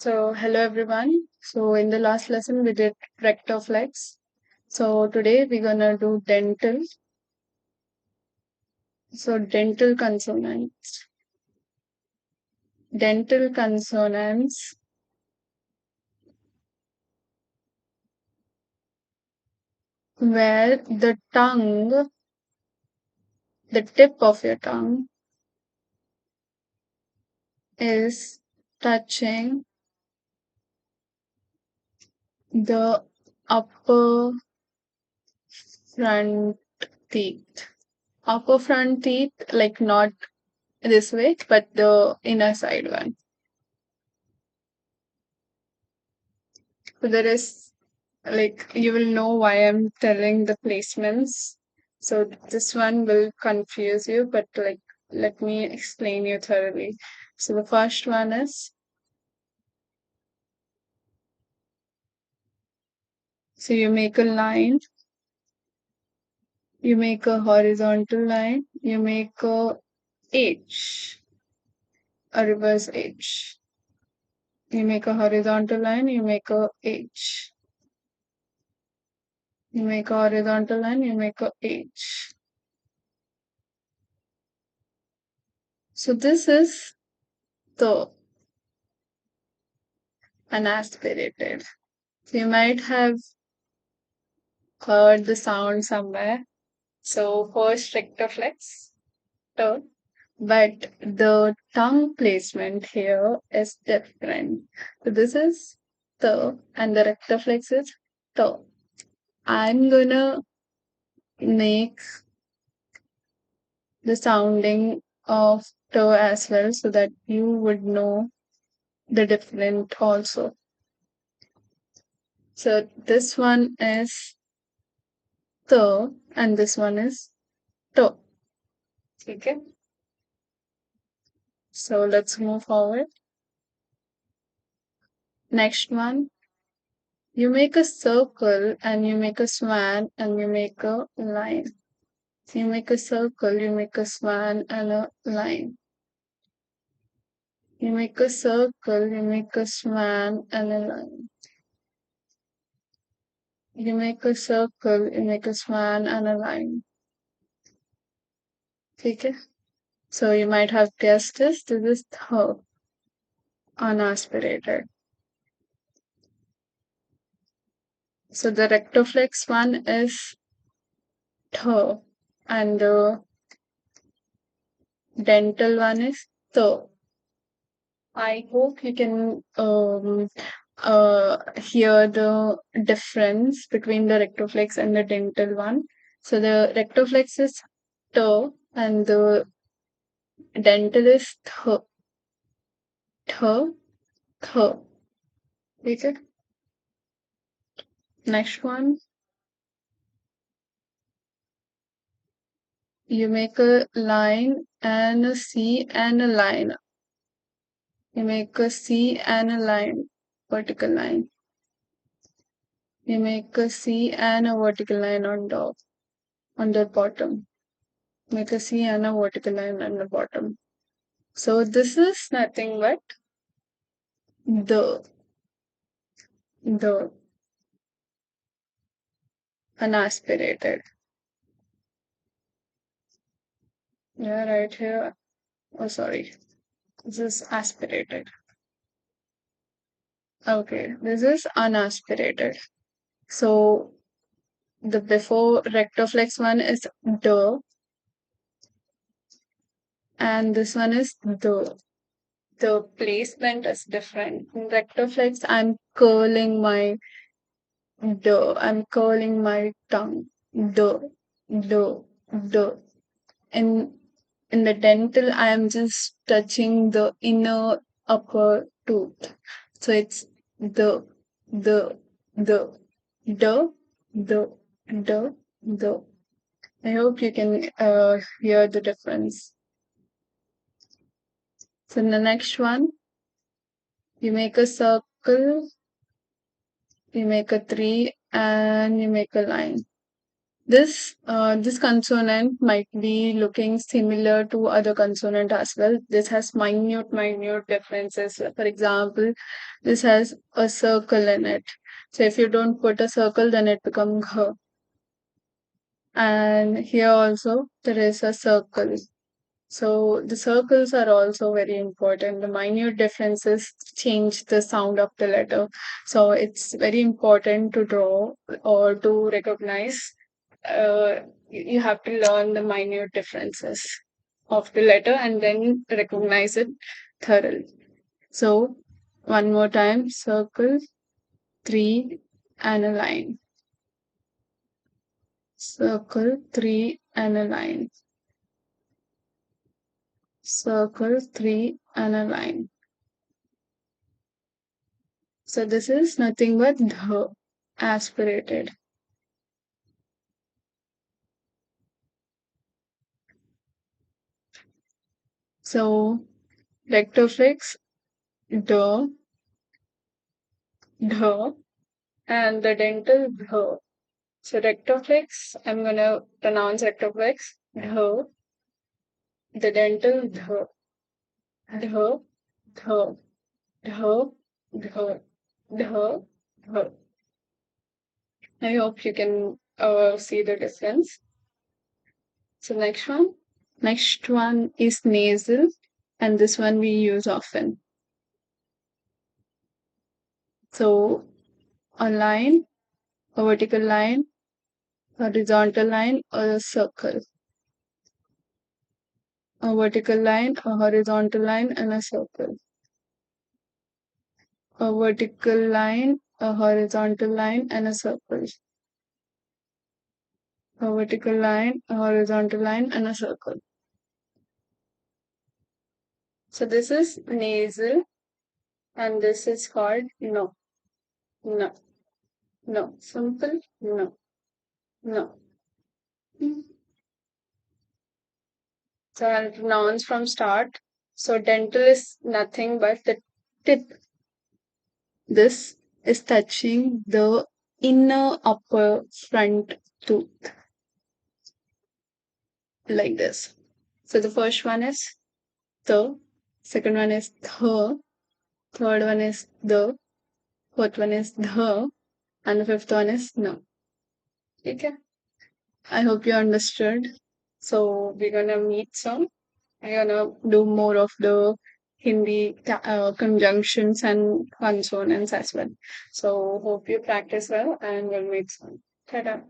Hello everyone. In the last lesson we did rectoflex. Today we're gonna do dental. Dental consonants. Dental consonants where the tip of your tongue is touching the upper front teeth. Upper front teeth, like not this way, but the inner side one. So there is like you will know why I'm telling the placements. So this one will confuse you, but like let me explain you thoroughly. So the first one is so you make a line, you make a horizontal line, you make a H, a reverse H. You make a horizontal line, you make a H. You make a horizontal line, you make a H. So this is the unaspirated. So you might have heard the sound somewhere. So first rectoflex, t, but the tongue placement here is different. So this is t and the rectoflex is t. I'm gonna make the sounding of t as well so that you would know the different also. So this one is t and this one is t. Okay. So let's move forward. Next one, you make a circle and you make a swan and you make a line. So you make a circle, you make a swan and a line. You make a circle, you make a swan and a line. You make a circle, you make a swan and a line. Okay? So you might have guessed this. This is th, unaspirated. So the rectoflex one is th and the dental one is th. I hope you can hear the difference between the rectoflex and the dental one. So the rectoflex is t and the dental is th, th, th. Okay. Next one, you make a line and a C and a line. You make a C and a line, vertical line. You make a C and a vertical line on top, on the bottom. Make a C and a vertical line on the bottom. So this is nothing but the the unaspirated. Yeah, right here. Oh, sorry. This is aspirated. Okay, this is unaspirated. So the before rectoflex one is the, and this one is the. The placement is different. In rectoflex, I'm curling my tongue. The. In in the dental, I am just touching the inner upper tooth. So it's the, the, the, the. I hope you can hear the difference. So in the next one, you make a circle, you make a three, and you make a line. This consonant might be looking similar to other consonant as well. This has minute differences. For example, this has a circle in it. So if you don't put a circle, then it becomes h. And here also there is a circle. So the circles are also very important. The minute differences change the sound of the letter. So it's very important to draw or to recognize. You have to learn the minute differences of the letter and then recognize it thoroughly. So one more time, circle, three, and a line. Circle, three, and a line. Circle, three, and a line. So this is nothing but the aspirated. So rectoflex, the, and the dental the. So rectoflex, I'm gonna pronounce rectoflex, the dental the, the, the, the, the. I hope you can see the difference. So next one is nasal, and this one we use often. So a line, a vertical line, horizontal line, or a circle. A vertical line, a horizontal line, and a circle. A vertical line, a horizontal line, and a circle. A vertical line, a horizontal line, and a circle. So this is nasal, and this is called no, no, no. Simple, no, no. So I'll pronounce from start. So dental is nothing but the tip. This is touching the inner upper front tooth like this. So the first one is the, second one is the, third one is the, fourth one is the, and the fifth one is no. Okay. I hope you understood. So we're gonna meet soon. I'm gonna do more of the Hindi conjunctions and consonants as well. So hope you practice well and we'll meet soon. Ta-da.